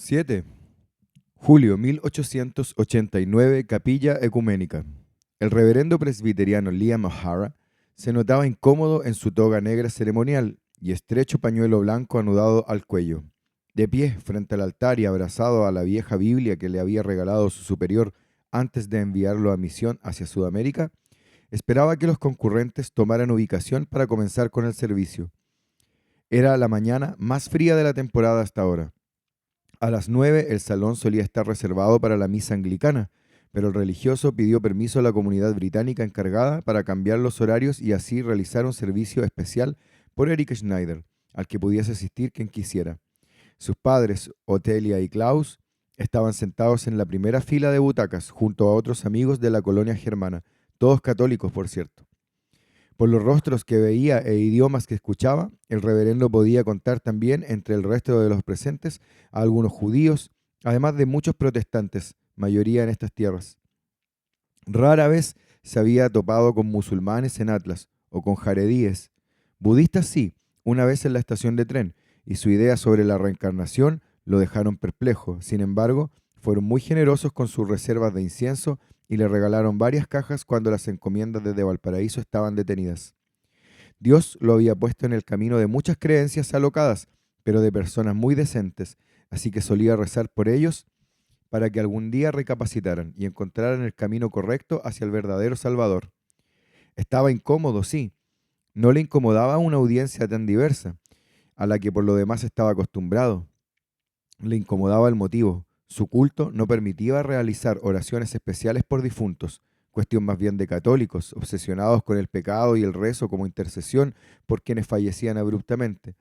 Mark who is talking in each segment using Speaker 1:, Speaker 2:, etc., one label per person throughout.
Speaker 1: 7. Julio 1889, Capilla Ecuménica. El reverendo presbiteriano Liam O'Hara se notaba incómodo en su toga negra ceremonial y estrecho pañuelo blanco anudado al cuello. De pie frente al altar y abrazado a la vieja Biblia que le había regalado su superior antes de enviarlo a misión hacia Sudamérica, esperaba que los concurrentes tomaran ubicación para comenzar con el servicio. Era la mañana más fría de la temporada hasta ahora. A las 9 el salón solía estar reservado para la misa anglicana, pero el religioso pidió permiso a la comunidad británica encargada para cambiar los horarios y así realizar un servicio especial por Eric Schneider, al que pudiese asistir quien quisiera. Sus padres, Otelia y Klaus, estaban sentados en la primera fila de butacas junto a otros amigos de la colonia germana, todos católicos, por cierto. Por los rostros que veía e idiomas que escuchaba, el reverendo podía contar también entre el resto de los presentes a algunos judíos, además de muchos protestantes, mayoría en estas tierras. Rara vez se había topado con musulmanes en Atlas o con jaredíes. Budistas sí, una vez en la estación de tren, y su idea sobre la reencarnación lo dejaron perplejo. Sin embargo, fueron muy generosos con sus reservas de incienso y le regalaron varias cajas cuando las encomiendas desde Valparaíso estaban detenidas. Dios lo había puesto en el camino de muchas creencias alocadas, pero de personas muy decentes, así que solía rezar por ellos para que algún día recapacitaran y encontraran el camino correcto hacia el verdadero Salvador. Estaba incómodo, sí. No le incomodaba una audiencia tan diversa, a la que por lo demás estaba acostumbrado. Le incomodaba el motivo. Su culto no permitía realizar oraciones especiales por difuntos, cuestión más bien de católicos, obsesionados con el pecado y el rezo como intercesión por quienes fallecían abruptamente,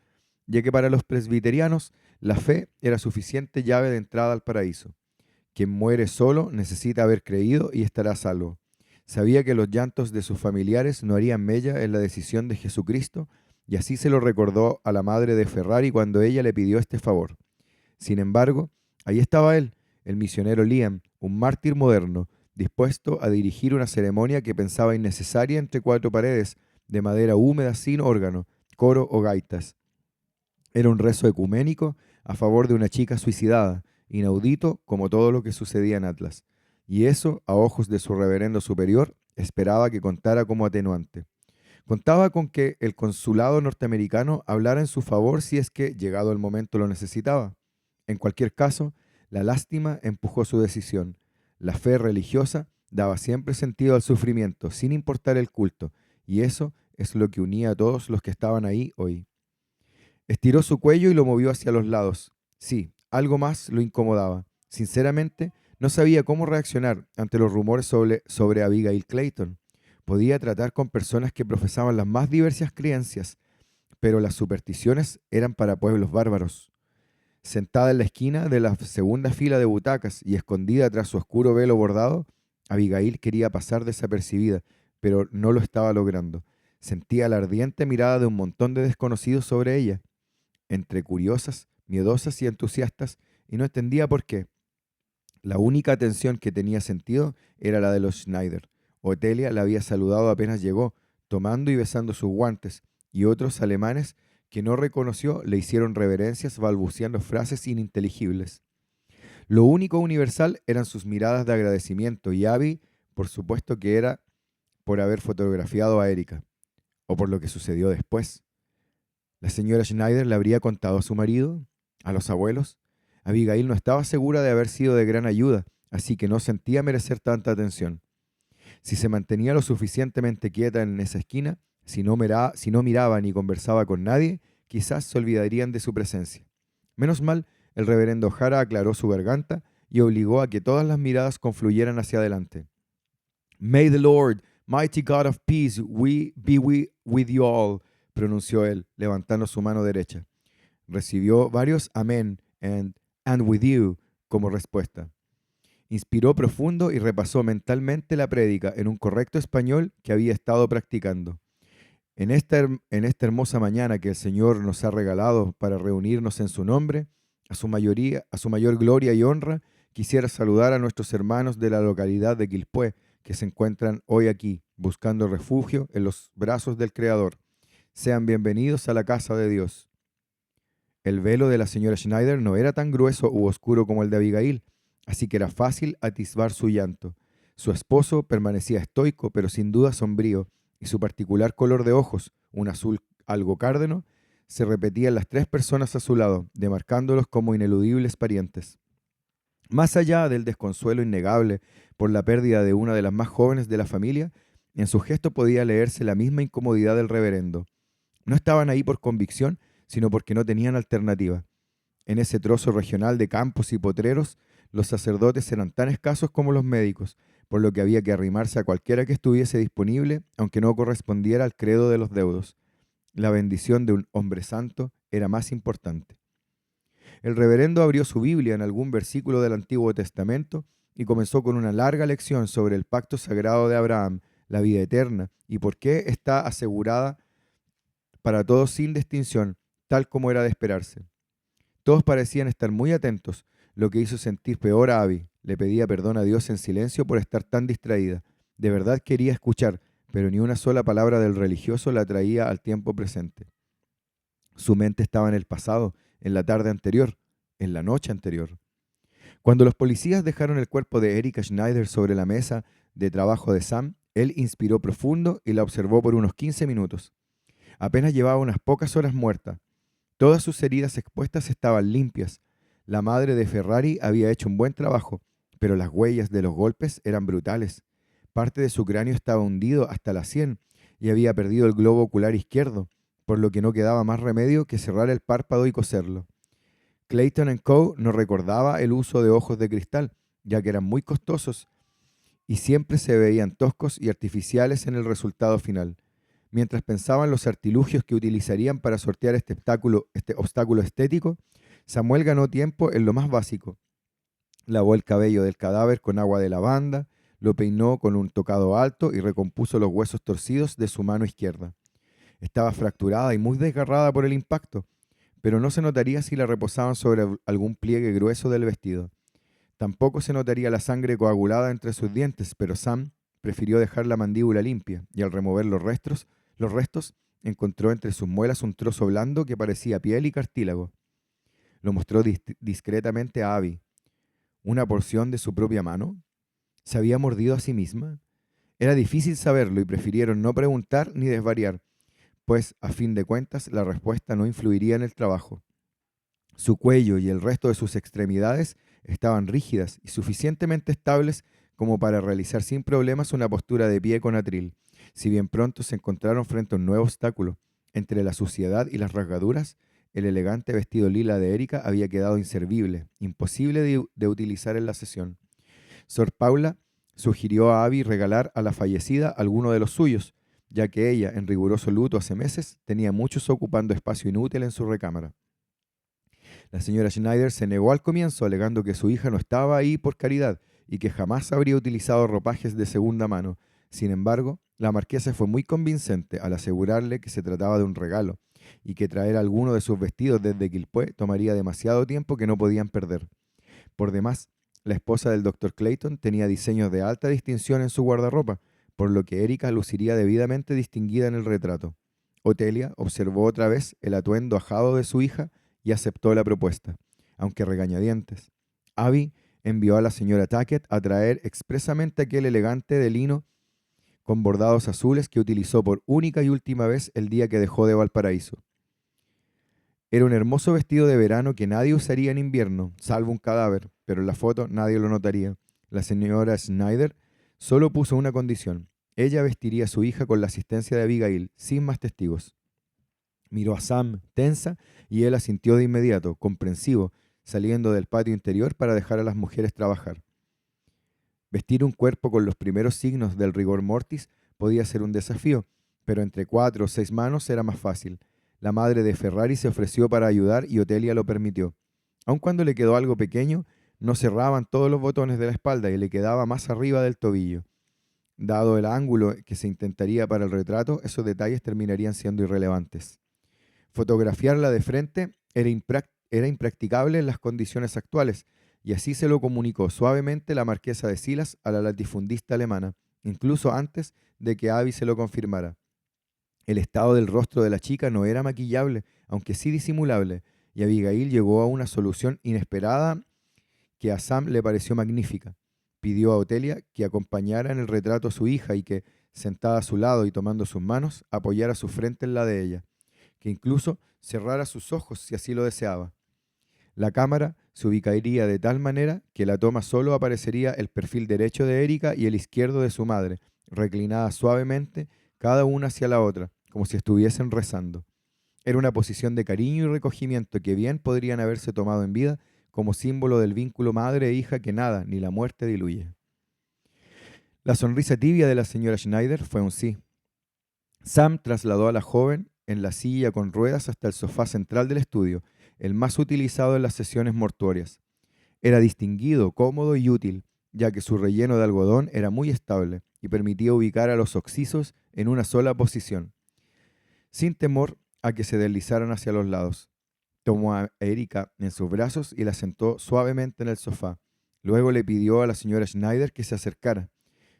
Speaker 1: ya que para los presbiterianos la fe era suficiente llave de entrada al paraíso. Quien muere solo necesita haber creído y estará a salvo. Sabía que los llantos de sus familiares no harían mella en la decisión de Jesucristo, y así se lo recordó a la madre de Ferrari cuando ella le pidió este favor. Sin embargo, ahí estaba él, el misionero Liam, un mártir moderno, dispuesto a dirigir una ceremonia que pensaba innecesaria entre cuatro paredes, de madera húmeda sin órgano, coro o gaitas. Era un rezo ecuménico a favor de una chica suicidada, inaudito como todo lo que sucedía en Atlas. Y eso, a ojos de su reverendo superior, esperaba que contara como atenuante. Contaba con que el consulado norteamericano hablara en su favor si es que, llegado el momento, lo necesitaba. En cualquier caso, la lástima empujó su decisión. La fe religiosa daba siempre sentido al sufrimiento, sin importar el culto, y eso es lo que unía a todos los que estaban ahí hoy. Estiró su cuello y lo movió hacia los lados. Sí, algo más lo incomodaba. Sinceramente, no sabía cómo reaccionar ante los rumores sobre Abigail Clayton. Podía tratar con personas que profesaban las más diversas creencias, pero las supersticiones eran para pueblos bárbaros. Sentada en la esquina de la segunda fila de butacas y escondida tras su oscuro velo bordado, Abigail quería pasar desapercibida, pero no lo estaba logrando. Sentía la ardiente mirada de un montón de desconocidos sobre ella, entre curiosas, miedosas y entusiastas, y no entendía por qué. La única atención que tenía sentido era la de los Schneider. Otelia la había saludado apenas llegó, tomando y besando sus guantes, y otros alemanes que no reconoció le hicieron reverencias balbuceando frases ininteligibles. Lo único universal eran sus miradas de agradecimiento, y Abby, por supuesto que era por haber fotografiado a Erika, o por lo que sucedió después. ¿La señora Schneider le habría contado a su marido? ¿A los abuelos? Abigail no estaba segura de haber sido de gran ayuda, así que no sentía merecer tanta atención. Si se mantenía lo suficientemente quieta en esa esquina, si no miraba ni conversaba con nadie, quizás se olvidarían de su presencia. Menos mal, el reverendo Jara aclaró su garganta y obligó a que todas las miradas confluyeran hacia adelante. May the Lord, mighty God of peace, be with you all, pronunció él, levantando su mano derecha. Recibió varios amén and with you como respuesta. Inspiró profundo y repasó mentalmente la prédica en un correcto español que había estado practicando. En esta hermosa mañana que el Señor nos ha regalado para reunirnos en su nombre, a su mayor gloria y honra, quisiera saludar a nuestros hermanos de la localidad de Quilpué, que se encuentran hoy aquí, buscando refugio en los brazos del Creador. Sean bienvenidos a la casa de Dios. El velo de la señora Schneider no era tan grueso u oscuro como el de Abigail, así que era fácil atisbar su llanto. Su esposo permanecía estoico, pero sin duda sombrío, y su particular color de ojos, un azul algo cárdeno, se repetía en las tres personas a su lado, demarcándolos como ineludibles parientes. Más allá del desconsuelo innegable por la pérdida de una de las más jóvenes de la familia, en su gesto podía leerse la misma incomodidad del reverendo. No estaban ahí por convicción, sino porque no tenían alternativa. En ese trozo regional de campos y potreros, los sacerdotes eran tan escasos como los médicos, por lo que había que arrimarse a cualquiera que estuviese disponible, aunque no correspondiera al credo de los deudos. La bendición de un hombre santo era más importante. El reverendo abrió su Biblia en algún versículo del Antiguo Testamento y comenzó con una larga lección sobre el pacto sagrado de Abraham, la vida eterna, y por qué está asegurada para todos sin distinción, tal como era de esperarse. Todos parecían estar muy atentos, lo que hizo sentir peor a Abby. Le pedía perdón a Dios en silencio por estar tan distraída. De verdad quería escuchar, pero ni una sola palabra del religioso la traía al tiempo presente. Su mente estaba en el pasado, en la tarde anterior, en la noche anterior. Cuando los policías dejaron el cuerpo de Erika Schneider sobre la mesa de trabajo de Sam, él inspiró profundo y la observó por unos 15 minutos. Apenas llevaba unas pocas horas muerta. Todas sus heridas expuestas estaban limpias. La madre de Ferrari había hecho un buen trabajo, pero las huellas de los golpes eran brutales. Parte de su cráneo estaba hundido hasta la sien y había perdido el globo ocular izquierdo, por lo que no quedaba más remedio que cerrar el párpado y coserlo. Clayton Co. no recordaba el uso de ojos de cristal, ya que eran muy costosos y siempre se veían toscos y artificiales en el resultado final. Mientras pensaban los artilugios que utilizarían para sortear este obstáculo estético, Samuel ganó tiempo en lo más básico. Lavó el cabello del cadáver con agua de lavanda, lo peinó con un tocado alto y recompuso los huesos torcidos de su mano izquierda. Estaba fracturada y muy desgarrada por el impacto, pero no se notaría si la reposaban sobre algún pliegue grueso del vestido. Tampoco se notaría la sangre coagulada entre sus dientes, pero Sam prefirió dejar la mandíbula limpia y al remover los restos encontró entre sus muelas un trozo blando que parecía piel y cartílago. Lo mostró discretamente a Abby. ¿Una porción de su propia mano? ¿Se había mordido a sí misma? Era difícil saberlo y prefirieron no preguntar ni desvariar, pues, a fin de cuentas, la respuesta no influiría en el trabajo. Su cuello y el resto de sus extremidades estaban rígidas y suficientemente estables como para realizar sin problemas una postura de pie con atril, si bien pronto se encontraron frente a un nuevo obstáculo. Entre la suciedad y las rasgaduras, el elegante vestido lila de Erika había quedado inservible, imposible de utilizar en la sesión. Sor Paula sugirió a Abby regalar a la fallecida alguno de los suyos, ya que ella, en riguroso luto hace meses, tenía muchos ocupando espacio inútil en su recámara. La señora Schneider se negó al comienzo, alegando que su hija no estaba ahí por caridad y que jamás habría utilizado ropajes de segunda mano. Sin embargo, la marquesa fue muy convincente al asegurarle que se trataba de un regalo y que traer alguno de sus vestidos desde Quilpué tomaría demasiado tiempo que no podían perder. Por demás, la esposa del Dr. Clayton tenía diseños de alta distinción en su guardarropa, por lo que Erika luciría debidamente distinguida en el retrato. Otelia observó otra vez el atuendo ajado de su hija y aceptó la propuesta, aunque regañadientes. Abby envió a la señora Tackett a traer expresamente aquel elegante de lino con bordados azules que utilizó por única y última vez el día que dejó de Valparaíso. Era un hermoso vestido de verano que nadie usaría en invierno, salvo un cadáver, pero en la foto nadie lo notaría. La señora Schneider solo puso una condición. Ella vestiría a su hija con la asistencia de Abigail, sin más testigos. Miró a Sam, tensa, y él asintió de inmediato, comprensivo, saliendo del patio interior para dejar a las mujeres trabajar. Vestir un cuerpo con los primeros signos del rigor mortis podía ser un desafío, pero entre 4 o 6 manos era más fácil. La madre de Ferrari se ofreció para ayudar y Otelia lo permitió. Aun cuando le quedó algo pequeño, no cerraban todos los botones de la espalda y le quedaba más arriba del tobillo. Dado el ángulo que se intentaría para el retrato, esos detalles terminarían siendo irrelevantes. Fotografiarla de frente era impracticable en las condiciones actuales, y así se lo comunicó suavemente la marquesa de Silas a la latifundista alemana, incluso antes de que Abby se lo confirmara. El estado del rostro de la chica no era maquillable, aunque sí disimulable, y Abigail llegó a una solución inesperada que a Sam le pareció magnífica. Pidió a Otelia que acompañara en el retrato a su hija y que, sentada a su lado y tomando sus manos, apoyara su frente en la de ella, que incluso cerrara sus ojos si así lo deseaba. La cámara se ubicaría de tal manera que la toma solo aparecería el perfil derecho de Erika y el izquierdo de su madre, reclinadas suavemente, cada una hacia la otra, como si estuviesen rezando. Era una posición de cariño y recogimiento que bien podrían haberse tomado en vida como símbolo del vínculo madre e hija que nada, ni la muerte diluye. La sonrisa tibia de la señora Schneider fue un sí. Sam trasladó a la joven en la silla con ruedas hasta el sofá central del estudio, el más utilizado en las sesiones mortuorias. Era distinguido, cómodo y útil, ya que su relleno de algodón era muy estable y permitía ubicar a los occisos en una sola posición, sin temor a que se deslizaran hacia los lados. Tomó a Erika en sus brazos y la sentó suavemente en el sofá. Luego le pidió a la señora Schneider que se acercara.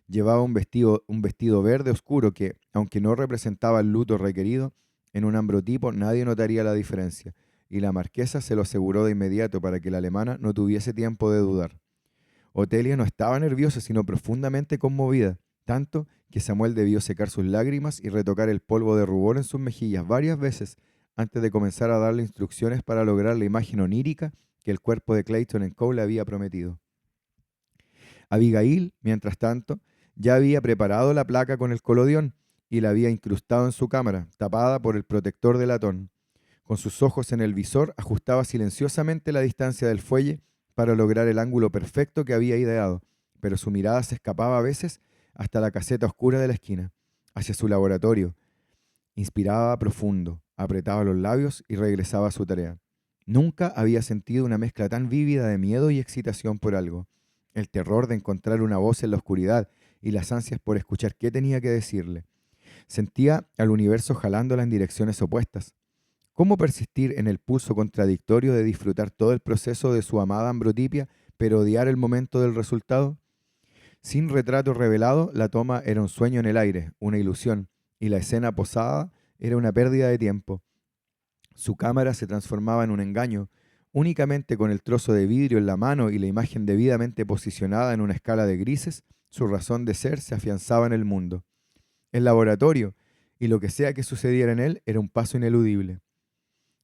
Speaker 1: Llevaba un vestido verde oscuro que, aunque no representaba el luto requerido, en un ambrotipo nadie notaría la diferencia, y la marquesa se lo aseguró de inmediato para que la alemana no tuviese tiempo de dudar. Otelia no estaba nerviosa, sino profundamente conmovida, tanto que Samuel debió secar sus lágrimas y retocar el polvo de rubor en sus mejillas varias veces antes de comenzar a darle instrucciones para lograr la imagen onírica que el cuerpo de Clayton Cole le había prometido. Abigail, mientras tanto, ya había preparado la placa con el colodión y la había incrustado en su cámara, tapada por el protector de latón. Con sus ojos en el visor, ajustaba silenciosamente la distancia del fuelle para lograr el ángulo perfecto que había ideado, pero su mirada se escapaba a veces hasta la caseta oscura de la esquina, hacia su laboratorio. Inspiraba profundo, apretaba los labios y regresaba a su tarea. Nunca había sentido una mezcla tan vívida de miedo y excitación por algo. El terror de encontrar una voz en la oscuridad y las ansias por escuchar qué tenía que decirle. Sentía al universo jalándola en direcciones opuestas. ¿Cómo persistir en el pulso contradictorio de disfrutar todo el proceso de su amada Ambrotipia, pero odiar el momento del resultado? Sin retrato revelado, la toma era un sueño en el aire, una ilusión, y la escena posada era una pérdida de tiempo. Su cámara se transformaba en un engaño, únicamente con el trozo de vidrio en la mano y la imagen debidamente posicionada en una escala de grises, su razón de ser se afianzaba en el mundo. El laboratorio, y lo que sea que sucediera en él, era un paso ineludible.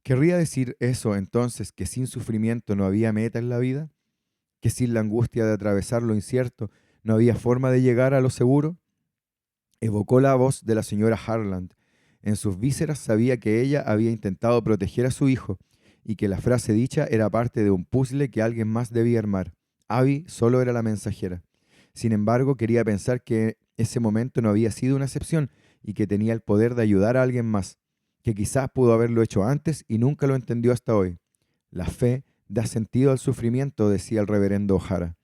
Speaker 1: ¿Querría decir eso entonces que sin sufrimiento no había meta en la vida? ¿Que sin la angustia de atravesar lo incierto no había forma de llegar a lo seguro? Evocó la voz de la señora Harland. En sus vísceras sabía que ella había intentado proteger a su hijo y que la frase dicha era parte de un puzzle que alguien más debía armar. Abby solo era la mensajera. Sin embargo, quería pensar que ese momento no había sido una excepción y que tenía el poder de ayudar a alguien más, que quizás pudo haberlo hecho antes y nunca lo entendió hasta hoy. La fe da sentido al sufrimiento, decía el reverendo O'Hara.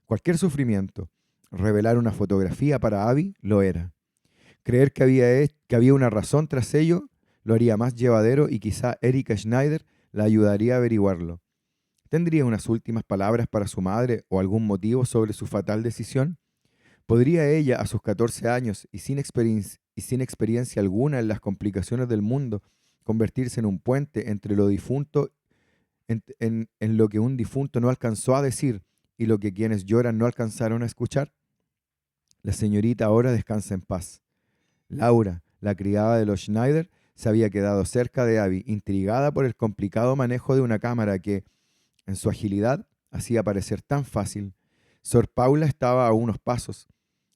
Speaker 1: Cualquier sufrimiento. Revelar una fotografía para Abby lo era. Creer que había una razón tras ello lo haría más llevadero y quizá Erika Schneider la ayudaría a averiguarlo. ¿Tendría unas últimas palabras para su madre o algún motivo sobre su fatal decisión? ¿Podría ella, a sus 14 años y sin experiencia alguna en las complicaciones del mundo, convertirse en un puente entre lo difunto, en lo que un difunto no alcanzó a decir y lo que quienes lloran no alcanzaron a escuchar? La señorita ahora descansa en paz. Laura, la criada de los Schneider, se había quedado cerca de Abby, intrigada por el complicado manejo de una cámara que, en su agilidad, hacía parecer tan fácil. Sor Paula estaba a unos pasos.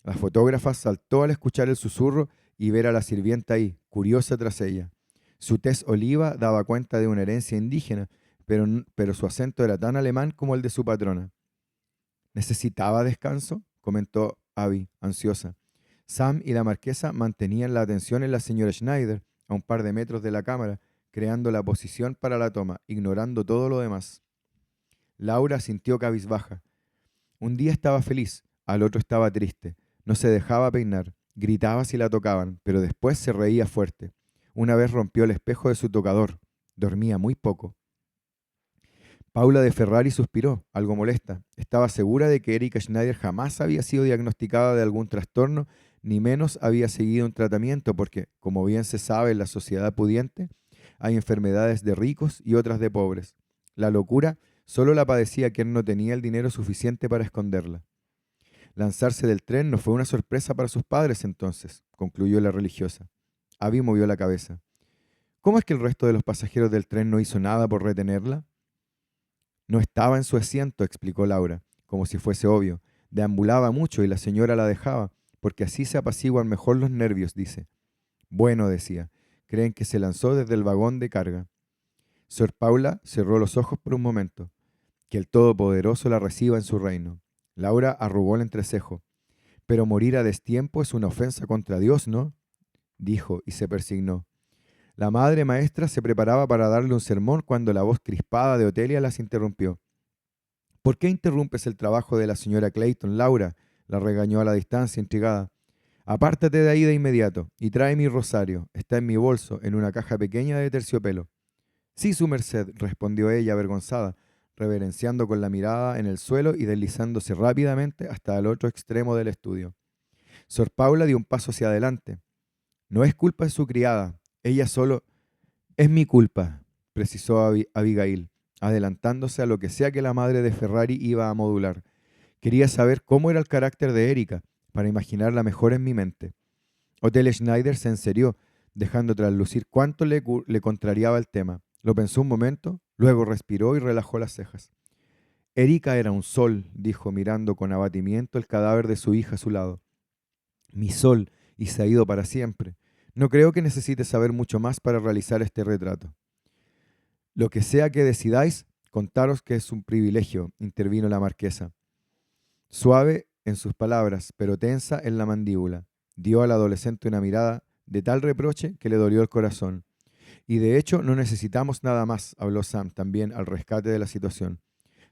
Speaker 1: La fotógrafa saltó al escuchar el susurro y ver a la sirvienta ahí, curiosa tras ella. Su tez oliva daba cuenta de una herencia indígena, pero su acento era tan alemán como el de su patrona. ¿Necesitaba descanso?, comentó Abby, ansiosa. Sam y la marquesa mantenían la atención en la señora Schneider, a un par de metros de la cámara, creando la posición para la toma, ignorando todo lo demás. Laura sintió cabizbaja. Un día estaba feliz, al otro estaba triste. No se dejaba peinar, gritaba si la tocaban, pero después se reía fuerte. Una vez rompió el espejo de su tocador. Dormía muy poco. Paula de Ferrari suspiró, algo molesta. Estaba segura de que Erika Schneider jamás había sido diagnosticada de algún trastorno, ni menos había seguido un tratamiento, porque, como bien se sabe en la sociedad pudiente, Hay enfermedades de ricos y otras de pobres. La locura solo la padecía quien no tenía el dinero suficiente para esconderla. Lanzarse del tren no fue una sorpresa para sus padres entonces, concluyó la religiosa. Abby movió la cabeza. ¿Cómo es que el resto de los pasajeros del tren no hizo nada por retenerla? No estaba en su asiento, explicó Laura, como si fuese obvio. Deambulaba mucho y la señora la dejaba, porque así se apaciguan mejor los nervios, dice. Bueno, decía, creen que se lanzó desde el vagón de carga. Sor Paula cerró los ojos por un momento. Que el Todopoderoso la reciba en su reino. Laura arrugó el entrecejo. Pero morir a destiempo es una ofensa contra Dios, ¿no? Dijo y se persignó. La madre maestra se preparaba para darle un sermón cuando la voz crispada de Otelia las interrumpió. ¿Por qué interrumpes el trabajo de la señora Clayton, Laura? La regañó a la distancia, intrigada. Apártate de ahí de inmediato y trae mi rosario. Está en mi bolso, en una caja pequeña de terciopelo. Sí, su merced, respondió ella avergonzada, reverenciando con la mirada en el suelo y deslizándose rápidamente hasta el otro extremo del estudio. Sor Paula dio un paso hacia adelante. No es culpa de su criada. Ella solo... Es mi culpa, precisó Abigail, adelantándose a lo que sea que la madre de Ferrari iba a modular. Quería saber cómo era el carácter de Erika, para imaginarla mejor en mi mente. Otelia Schneider se enserió, dejando traslucir cuánto le contrariaba el tema. Lo pensó un momento, luego respiró y relajó las cejas. Erika era un sol, dijo mirando con abatimiento el cadáver de su hija a su lado. Mi sol, y se ha ido para siempre. No creo que necesite saber mucho más para realizar este retrato. Lo que sea que decidáis, contaros que es un privilegio, intervino la marquesa. Suave en sus palabras, pero tensa en la mandíbula, dio al adolescente una mirada de tal reproche que le dolió el corazón. Y de hecho no necesitamos nada más, habló Sam también al rescate de la situación.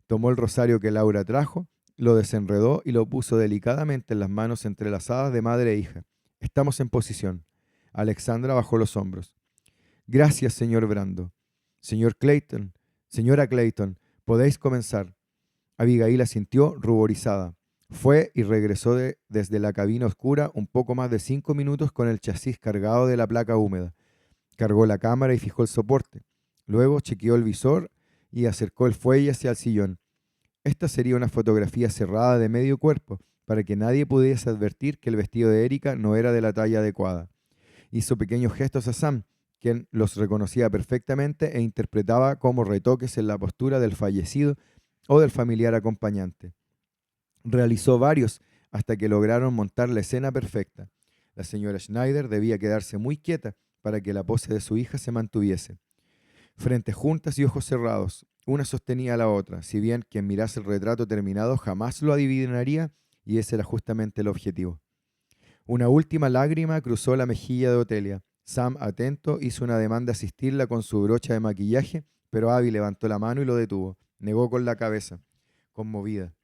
Speaker 1: Tomó el rosario que Laura trajo, lo desenredó y lo puso delicadamente en las manos entrelazadas de madre e hija. Estamos en posición. Alexandra bajó los hombros. Gracias, señor Brando. Señor Clayton, señora Clayton, podéis comenzar. Abigail asintió, ruborizada. Fue y regresó desde la cabina oscura un poco más de 5 minutos con el chasis cargado de la placa húmeda. Cargó la cámara y fijó el soporte. Luego chequeó el visor y acercó el fuelle hacia el sillón. Esta sería una fotografía cerrada de medio cuerpo, para que nadie pudiese advertir que el vestido de Erika no era de la talla adecuada. Hizo pequeños gestos a Sam, quien los reconocía perfectamente e interpretaba como retoques en la postura del fallecido o del familiar acompañante. Realizó varios hasta que lograron montar la escena perfecta. La señora Schneider debía quedarse muy quieta para que la pose de su hija se mantuviese. Frentes juntas y ojos cerrados, una sostenía a la otra, si bien quien mirase el retrato terminado jamás lo adivinaría, y ese era justamente el objetivo. Una última lágrima cruzó la mejilla de Otelia. Sam, atento, hizo un ademán de asistirla con su brocha de maquillaje, pero Abby levantó la mano y lo detuvo. Negó con la cabeza, conmovida.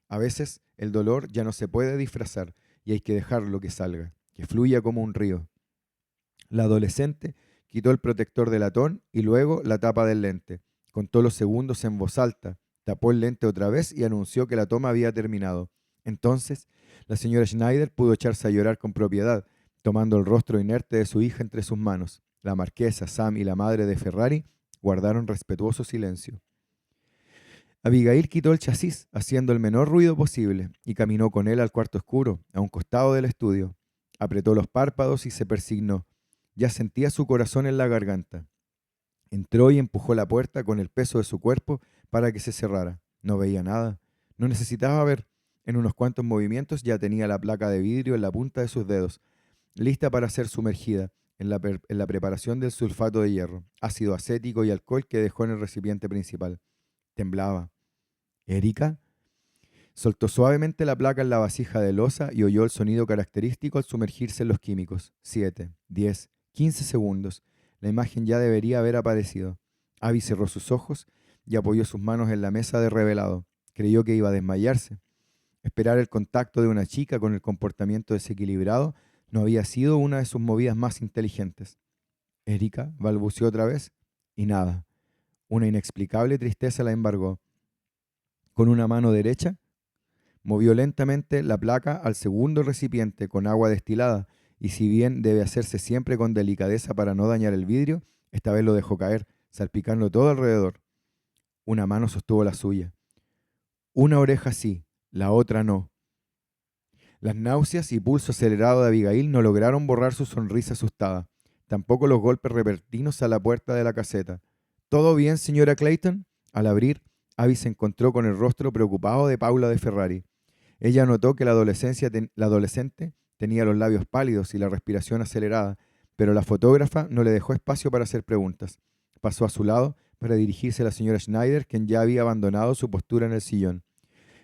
Speaker 1: A veces el dolor ya no se puede disfrazar y hay que dejarlo que salga, que fluya como un río. La adolescente quitó el protector de latón y luego la tapa del lente. Contó los segundos en voz alta, tapó el lente otra vez y anunció que la toma había terminado. Entonces, la señora Schneider pudo echarse a llorar con propiedad, tomando el rostro inerte de su hija entre sus manos. La marquesa, Sam y la madre de Ferrari guardaron respetuoso silencio. Abigail quitó el chasis, haciendo el menor ruido posible, y caminó con él al cuarto oscuro, a un costado del estudio. Apretó los párpados y se persignó. Ya sentía su corazón en la garganta. Entró y empujó la puerta con el peso de su cuerpo para que se cerrara. No veía nada. No necesitaba ver. En unos cuantos movimientos ya tenía la placa de vidrio en la punta de sus dedos, lista para ser sumergida en la preparación del sulfato de hierro, ácido acético y alcohol que dejó en el recipiente principal. Temblaba. ¿Erika? Soltó suavemente la placa en la vasija de loza y oyó el sonido característico al sumergirse en los químicos. 7, 10, 15 segundos. La imagen ya debería haber aparecido. Abby cerró sus ojos y apoyó sus manos en la mesa de revelado. Creyó que iba a desmayarse. Esperar el contacto de una chica con el comportamiento desequilibrado no había sido una de sus movidas más inteligentes. Erika balbuceó otra vez y nada. Una inexplicable tristeza la embargó. Con una mano derecha, movió lentamente la placa al segundo recipiente con agua destilada, y si bien debe hacerse siempre con delicadeza para no dañar el vidrio, Esta vez lo dejó caer, salpicando todo alrededor. Una mano sostuvo la suya. Una oreja sí, la otra no. Las náuseas y pulso acelerado de Abigail no lograron borrar su sonrisa asustada. Tampoco los golpes repentinos a la puerta de la caseta. ¿Todo bien, señora Clayton? Al abrir, Abby se encontró con el rostro preocupado de Paula de Ferrari. Ella notó que la adolescente tenía los labios pálidos y la respiración acelerada, pero la fotógrafa no le dejó espacio para hacer preguntas. Pasó a su lado para dirigirse a la señora Schneider, quien ya había abandonado su postura en el sillón.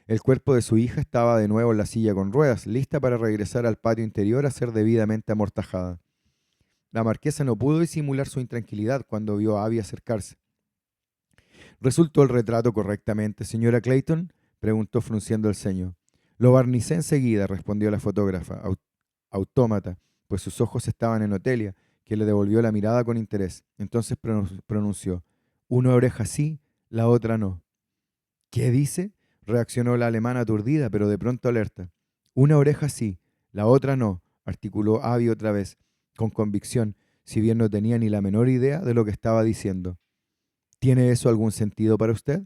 Speaker 1: El cuerpo de su hija estaba de nuevo en la silla con ruedas, lista para regresar al patio interior a ser debidamente amortajada. La marquesa no pudo disimular su intranquilidad cuando vio a Abby acercarse. ¿Resultó el retrato correctamente, señora Clayton?, preguntó frunciendo el ceño. Lo barnicé enseguida, respondió la fotógrafa, autómata, pues sus ojos estaban en Otelia, que le devolvió la mirada con interés. Entonces pronunció, una oreja sí, la otra no. ¿Qué dice? Reaccionó la alemana aturdida, pero de pronto alerta. Una oreja sí, la otra no, articuló Abby otra vez, con convicción, si bien no tenía ni la menor idea de lo que estaba diciendo. ¿Tiene eso algún sentido para usted?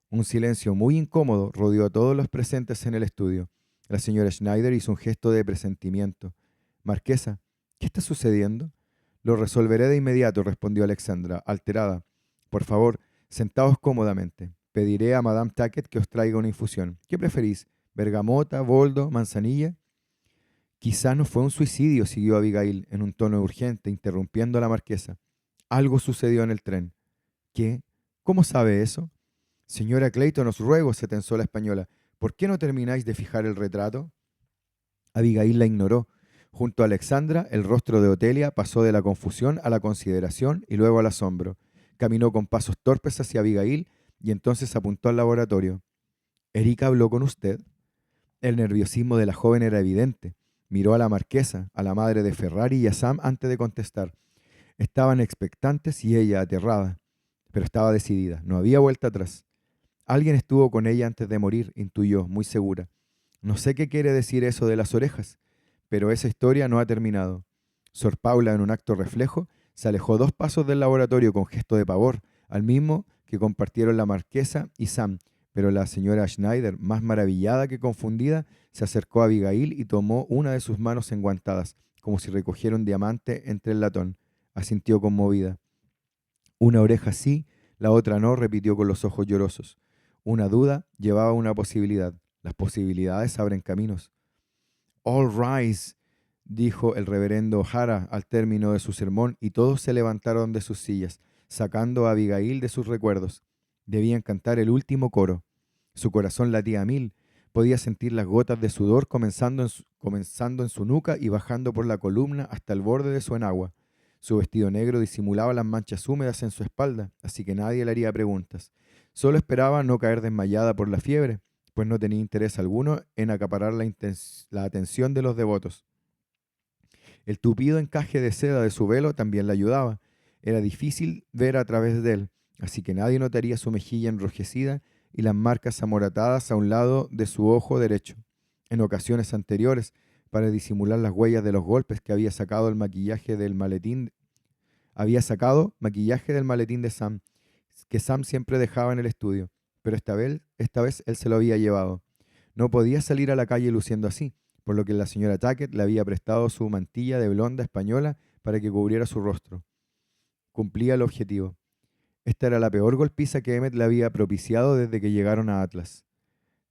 Speaker 1: Un silencio muy incómodo rodeó a todos los presentes en el estudio. La señora Schneider hizo un gesto de presentimiento. Marquesa, ¿qué está sucediendo? Lo resolveré de inmediato, respondió Alexandra, alterada. Por favor, sentaos cómodamente. Pediré a Madame Tackett que os traiga una infusión. ¿Qué preferís? ¿Bergamota, boldo, manzanilla? Quizá no fue un suicidio, siguió Abigail en un tono urgente, interrumpiendo a la marquesa. Algo sucedió en el tren. ¿Qué? ¿Cómo sabe eso? Señora Clayton, os ruego, se tensó la española. ¿Por qué no termináis de fijar el retrato? Abigail la ignoró. Junto a Alexandra, el rostro de Otelia pasó de la confusión a la consideración y luego al asombro. Caminó con pasos torpes hacia Abigail y entonces apuntó al laboratorio. ¿Erika habló con usted? El nerviosismo de la joven era evidente. Miró a la marquesa, a la madre de Ferrari y a Sam antes de contestar. Estaban expectantes y ella aterrada, pero estaba decidida. No había vuelta atrás. Alguien estuvo con ella antes de morir, intuyó, muy segura. No sé qué quiere decir eso de las orejas, pero esa historia no ha terminado. Sor Paula, en un acto reflejo, se alejó 2 pasos del laboratorio con gesto de pavor, al mismo que compartieron la marquesa y Sam, pero la señora Schneider, más maravillada que confundida, se acercó a Abigail y tomó una de sus manos enguantadas, como si recogiera un diamante entre el latón. Asintió conmovida. Una oreja sí, la otra no, repitió con los ojos llorosos. Una duda llevaba a una posibilidad. Las posibilidades abren caminos. All rise, dijo el reverendo O'Hara al término de su sermón, y todos se levantaron de sus sillas, sacando a Abigail de sus recuerdos. Debían cantar el último coro. Su corazón latía a mil. Podía sentir las gotas de sudor comenzando en su nuca y bajando por la columna hasta el borde de su enagua. Su vestido negro disimulaba las manchas húmedas en su espalda, así que nadie le haría preguntas. Solo esperaba no caer desmayada por la fiebre, pues no tenía interés alguno en acaparar la atención de los devotos. El tupido encaje de seda de su velo también le ayudaba. Era difícil ver a través de él, así que nadie notaría su mejilla enrojecida y las marcas amoratadas a un lado de su ojo derecho. En ocasiones anteriores, para disimular las huellas de los golpes que había sacado maquillaje del maletín de Sam, que Sam siempre dejaba en el estudio, pero esta vez él se lo había llevado. No podía salir a la calle luciendo así, por lo que la señora Tackett le había prestado su mantilla de blonda española para que cubriera su rostro. Cumplía el objetivo. Esta era la peor golpiza que Emmett le había propiciado desde que llegaron a Atlas.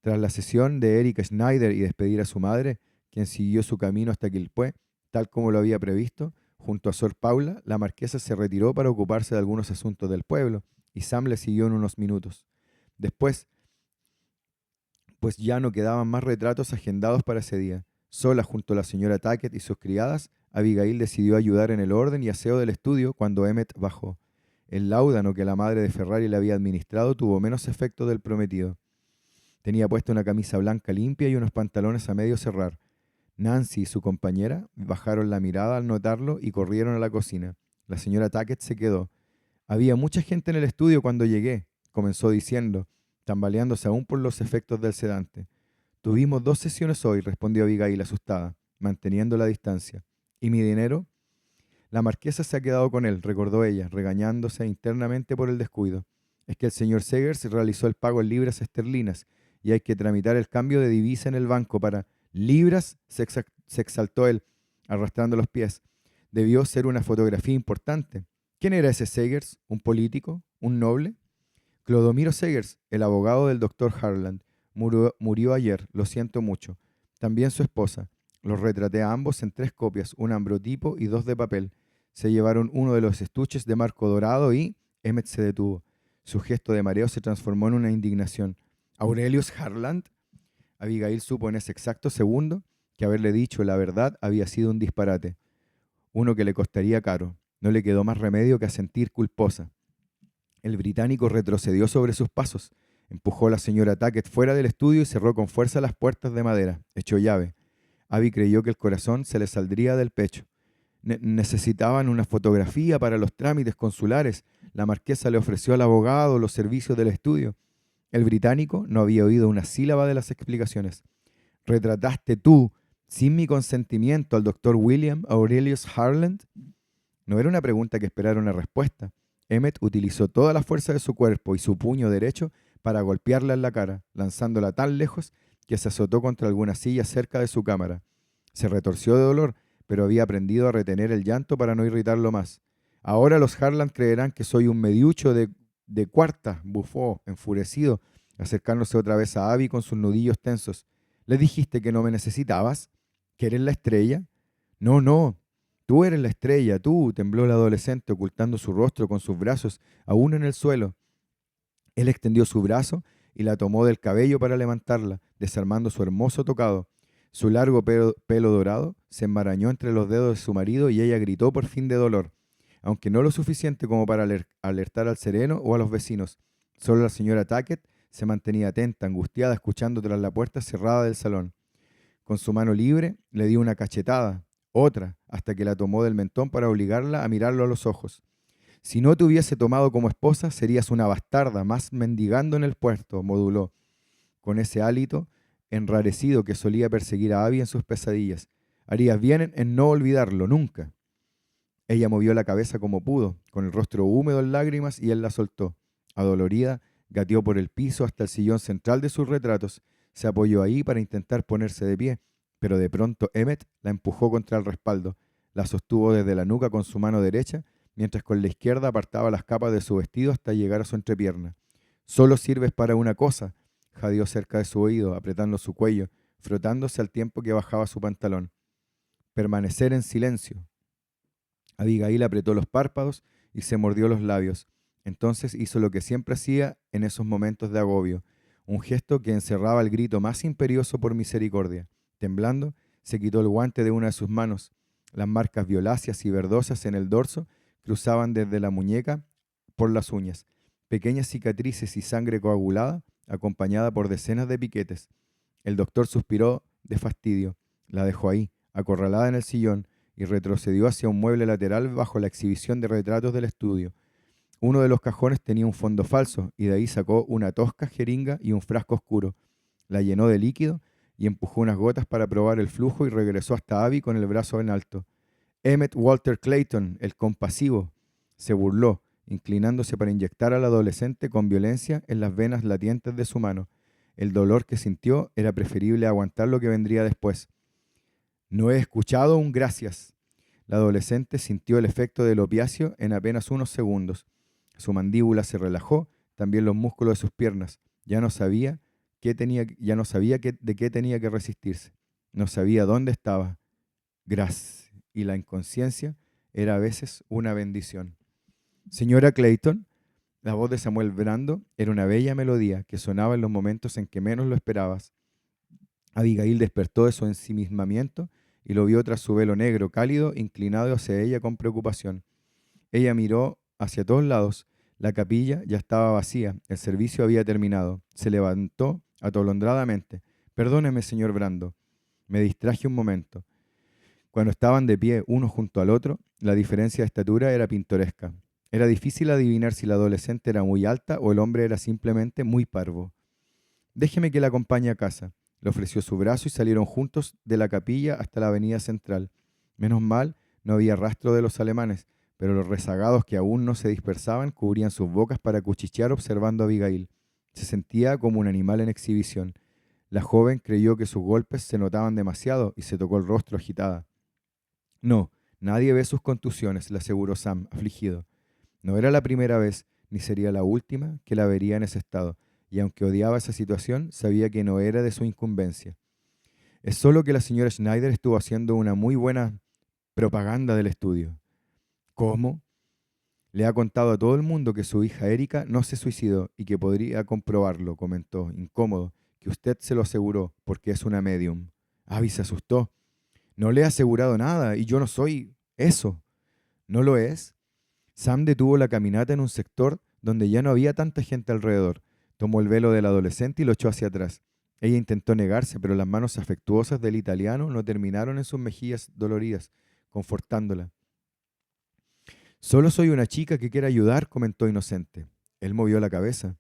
Speaker 1: Tras la sesión de Eric Schneider y despedir a su madre, quien siguió su camino hasta Quilpué, tal como lo había previsto, junto a Sor Paula, la marquesa se retiró para ocuparse de algunos asuntos del pueblo, y Sam le siguió en unos minutos. Después, pues ya no quedaban más retratos agendados para ese día. Sola junto a la señora Tackett y sus criadas, Abigail decidió ayudar en el orden y aseo del estudio cuando Emmett bajó. El láudano que la madre de Ferrari le había administrado tuvo menos efecto del prometido. Tenía puesta una camisa blanca limpia y unos pantalones a medio cerrar. Nancy y su compañera bajaron la mirada al notarlo y corrieron a la cocina. La señora Tackett se quedó. Había mucha gente en el estudio cuando llegué, comenzó diciendo, tambaleándose aún por los efectos del sedante. Tuvimos 2 sesiones hoy, respondió Abigail asustada, manteniendo la distancia. ¿Y mi dinero? La marquesa se ha quedado con él, recordó ella, regañándose internamente por el descuido. Es que el señor Segers realizó el pago en libras esterlinas y hay que tramitar el cambio de divisa en el banco para libras, se exaltó él, arrastrando los pies. Debió ser una fotografía importante. ¿Quién era ese Segers? ¿Un político? ¿Un noble? Clodomiro Segers, el abogado del doctor Harland, murió ayer, lo siento mucho. También su esposa. Los retraté a ambos en 3 copias, un ambrotipo y 2 de papel. Se llevaron uno de los estuches de marco dorado y Emmet se detuvo. Su gesto de mareo se transformó en una indignación. ¿Aurelius Harland? Abigail supo en ese exacto segundo que haberle dicho la verdad había sido un disparate, uno que le costaría caro. No le quedó más remedio que asentir culposa. El británico retrocedió sobre sus pasos, empujó a la señora Tackett fuera del estudio y cerró con fuerza las puertas de madera. Echó llave. Abby creyó que el corazón se le saldría del pecho. Necesitaban una fotografía para los trámites consulares. La marquesa le ofreció al abogado los servicios del estudio. El británico no había oído una sílaba de las explicaciones. ¿Retrataste tú, sin mi consentimiento, al doctor William Aurelius Harland? No era una pregunta que esperara una respuesta. Emmet utilizó toda la fuerza de su cuerpo y su puño derecho para golpearla en la cara, lanzándola tan lejos que se azotó contra alguna silla cerca de su cámara. Se retorció de dolor, pero había aprendido a retener el llanto para no irritarlo más. Ahora los Harland creerán que soy un mediucho de cuarta, bufó, enfurecido, acercándose otra vez a Abby con sus nudillos tensos. ¿Le dijiste que no me necesitabas? ¿Que eres la estrella? No, no. Tú eres la estrella, tú, tembló el adolescente, ocultando su rostro con sus brazos aún en el suelo. Él extendió su brazo y la tomó del cabello para levantarla, desarmando su hermoso tocado. Su largo pelo dorado se enmarañó entre los dedos de su marido y ella gritó por fin de dolor, aunque no lo suficiente como para alertar al sereno o a los vecinos. Solo la señora Tackett se mantenía atenta, angustiada, escuchando tras la puerta cerrada del salón. Con su mano libre le dio una cachetada, otra, hasta que la tomó del mentón para obligarla a mirarlo a los ojos. Si no te hubiese tomado como esposa, serías una bastarda, más mendigando en el puerto, moduló, con ese hálito enrarecido que solía perseguir a Abby en sus pesadillas. Harías bien en no olvidarlo, nunca. Ella movió la cabeza como pudo, con el rostro húmedo en lágrimas, y él la soltó. Adolorida, gateó por el piso hasta el sillón central de sus retratos. Se apoyó ahí para intentar ponerse de pie, pero de pronto Emmet la empujó contra el respaldo. La sostuvo desde la nuca con su mano derecha, mientras con la izquierda apartaba las capas de su vestido hasta llegar a su entrepierna. «Solo sirves para una cosa», jadeó cerca de su oído, apretando su cuello, frotándose al tiempo que bajaba su pantalón. «Permanecer en silencio». Abigail apretó los párpados y se mordió los labios. Entonces hizo lo que siempre hacía en esos momentos de agobio, un gesto que encerraba el grito más imperioso por misericordia. Temblando, se quitó el guante de una de sus manos. Las marcas violáceas y verdosas en el dorso cruzaban desde la muñeca por las uñas, pequeñas cicatrices y sangre coagulada, acompañada por decenas de piquetes. El doctor suspiró de fastidio. La dejó ahí, acorralada en el sillón, y retrocedió hacia un mueble lateral bajo la exhibición de retratos del estudio. Uno de los cajones tenía un fondo falso, y de ahí sacó una tosca jeringa y un frasco oscuro. La llenó de líquido y empujó unas gotas para probar el flujo y regresó hasta Abby con el brazo en alto. Emmet Walter Clayton, el compasivo, se burló, inclinándose para inyectar al adolescente con violencia en las venas latientes de su mano. El dolor que sintió era preferible a aguantar lo que vendría después. «No he escuchado un gracias». La adolescente sintió el efecto del opiáceo en apenas unos segundos. Su mandíbula se relajó, también los músculos de sus piernas. Ya no sabía de qué tenía que resistirse. No sabía dónde estaba. Gracias. Y la inconsciencia era a veces una bendición. «Señora Clayton», la voz de Samuel Brando era una bella melodía que sonaba en los momentos en que menos lo esperabas. Abigail despertó de su ensimismamiento y lo vio tras su velo negro cálido, inclinado hacia ella con preocupación. Ella miró hacia todos lados. La capilla ya estaba vacía, el servicio había terminado. Se levantó atolondradamente. «Perdóneme, señor Brando. Me distraje un momento». Cuando estaban de pie uno junto al otro, la diferencia de estatura era pintoresca. Era difícil adivinar si la adolescente era muy alta o el hombre era simplemente muy parvo. «Déjeme que la acompañe a casa». Le ofreció su brazo y salieron juntos de la capilla hasta la avenida central. «Menos mal, No había rastro de los alemanes, pero los rezagados que aún no se dispersaban cubrían sus bocas para cuchichear observando a Abigail. Se sentía como un animal en exhibición. La joven creyó que sus golpes se notaban demasiado y se tocó el rostro agitada. No, nadie ve sus contusiones, le aseguró Sam, afligido. No era la primera vez, ni sería la última, que la vería en ese estado, y aunque odiaba esa situación, sabía que no era de su incumbencia. Es solo que la señora Schneider estuvo haciendo una muy buena propaganda del estudio. ¿Cómo? Le ha contado a todo el mundo que su hija Erika no se suicidó y que podría comprobarlo, comentó, incómodo, que usted se lo aseguró porque es una medium. Abby se asustó. No le he asegurado nada y yo no soy eso. ¿No lo es? Sam detuvo la caminata en un sector donde ya no había tanta gente alrededor. Tomó el velo del adolescente y lo echó hacia atrás. Ella intentó negarse, pero las manos afectuosas del italiano no terminaron en sus mejillas doloridas, confortándola. Solo soy una chica que quiere ayudar, comentó inocente. Él movió la cabeza.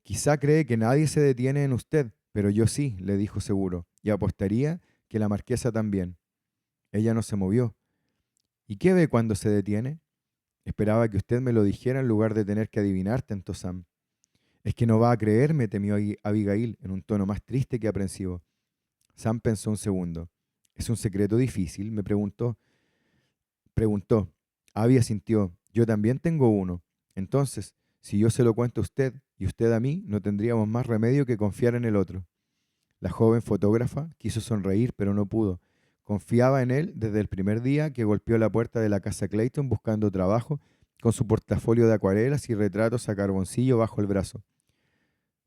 Speaker 1: Quizá cree que nadie se detiene en usted, pero yo sí, le dijo seguro, y apostaría que la marquesa también. Ella no se movió. ¿Y qué ve cuando se detiene? Esperaba que usted me lo dijera en lugar de tener que adivinar, tentó Sam. Es que no va a creerme, temió Abigail en un tono más triste que aprensivo. Sam pensó un segundo. ¿Es un secreto difícil?, me preguntó. Preguntó. Abby asintió. Yo también tengo uno. Entonces, si yo se lo cuento a usted y usted a mí, no tendríamos más remedio que confiar en el otro. La joven fotógrafa quiso sonreír, pero no pudo. Confiaba en él desde el primer día que golpeó la puerta de la casa Clayton buscando trabajo, con su portafolio de acuarelas y retratos a carboncillo bajo el brazo.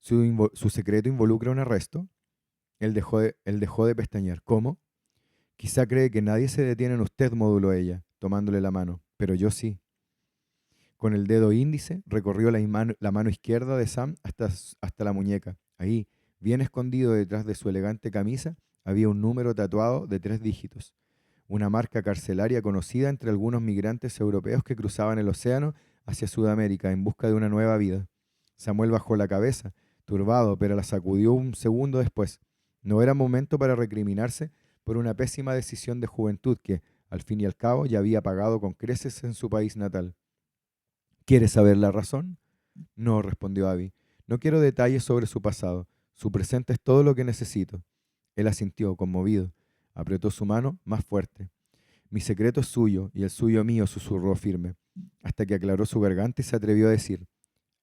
Speaker 1: ¿Su secreto involucra un arresto? Él dejó de pestañear. ¿Cómo? Quizá cree que nadie se detiene en usted, moduló ella, tomándole la mano. Pero yo sí. Con el dedo índice recorrió la mano izquierda de Sam hasta la muñeca. Ahí, bien escondido detrás de su elegante camisa, había un número tatuado de 3 dígitos. Una marca carcelaria conocida entre algunos migrantes europeos que cruzaban el océano hacia Sudamérica en busca de una nueva vida. Samuel bajó la cabeza, turbado, pero la sacudió un segundo después. No era momento para recriminarse por una pésima decisión de juventud que, al fin y al cabo, ya había pagado con creces en su país natal. ¿Quieres saber la razón? No, respondió Abby. No quiero detalles sobre su pasado. Su presente es todo lo que necesito. Él asintió, conmovido. Apretó su mano más fuerte. Mi secreto es suyo y el suyo mío, susurró firme, hasta que aclaró su garganta y se atrevió a decir,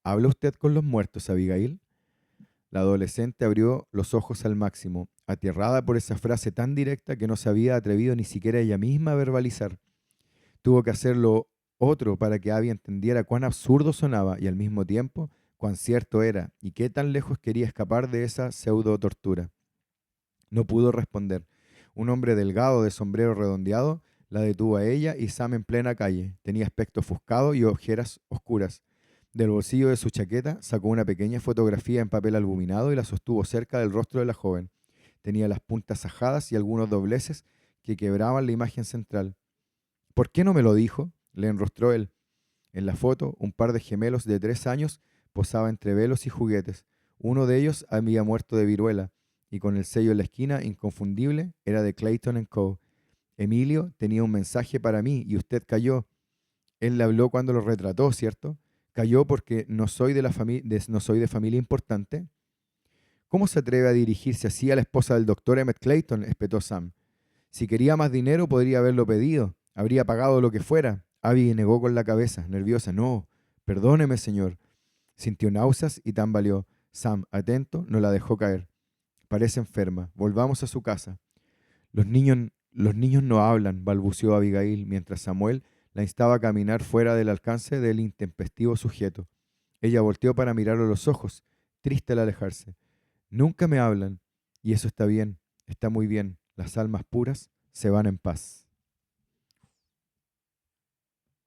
Speaker 1: ¿habla usted con los muertos, Abigail? La adolescente abrió los ojos al máximo, aterrada por esa frase tan directa que no se había atrevido ni siquiera ella misma a verbalizar. Tuvo que hacerlo otro para que Abby entendiera cuán absurdo sonaba y al mismo tiempo cuán cierto era y qué tan lejos quería escapar de esa pseudo tortura. No pudo responder. Un hombre delgado de sombrero redondeado la detuvo a ella y Sam en plena calle. Tenía aspecto ofuscado y ojeras oscuras. Del bolsillo de su chaqueta sacó una pequeña fotografía en papel aluminado y la sostuvo cerca del rostro de la joven. Tenía las puntas ajadas y algunos dobleces que quebraban la imagen central. ¿Por qué no me lo dijo?, le enrostró él. En la foto, un par de gemelos de 3 años posaba entre velos y juguetes. Uno de ellos había muerto de viruela, y con el sello en la esquina, inconfundible, era de Clayton Co. Emilio tenía un mensaje para mí y usted cayó. Él le habló cuando lo retrató, ¿cierto? Cayó porque no soy de familia importante. ¿Cómo se atreve a dirigirse así a la esposa del doctor Emmett Clayton?, espetó Sam. Si quería más dinero, podría haberlo pedido. Habría pagado lo que fuera. Abby negó con la cabeza, nerviosa. No, perdóneme, señor. Sintió náuseas y tambaleó. Sam, atento, no la dejó caer. Parece enferma. Volvamos a su casa. Los niños no hablan, balbuceó Abigail, mientras Samuel la instaba a caminar fuera del alcance del intempestivo sujeto. Ella volteó para mirarlo a los ojos, triste al alejarse. Nunca me hablan. Y eso está bien, está muy bien. Las almas puras se van en paz.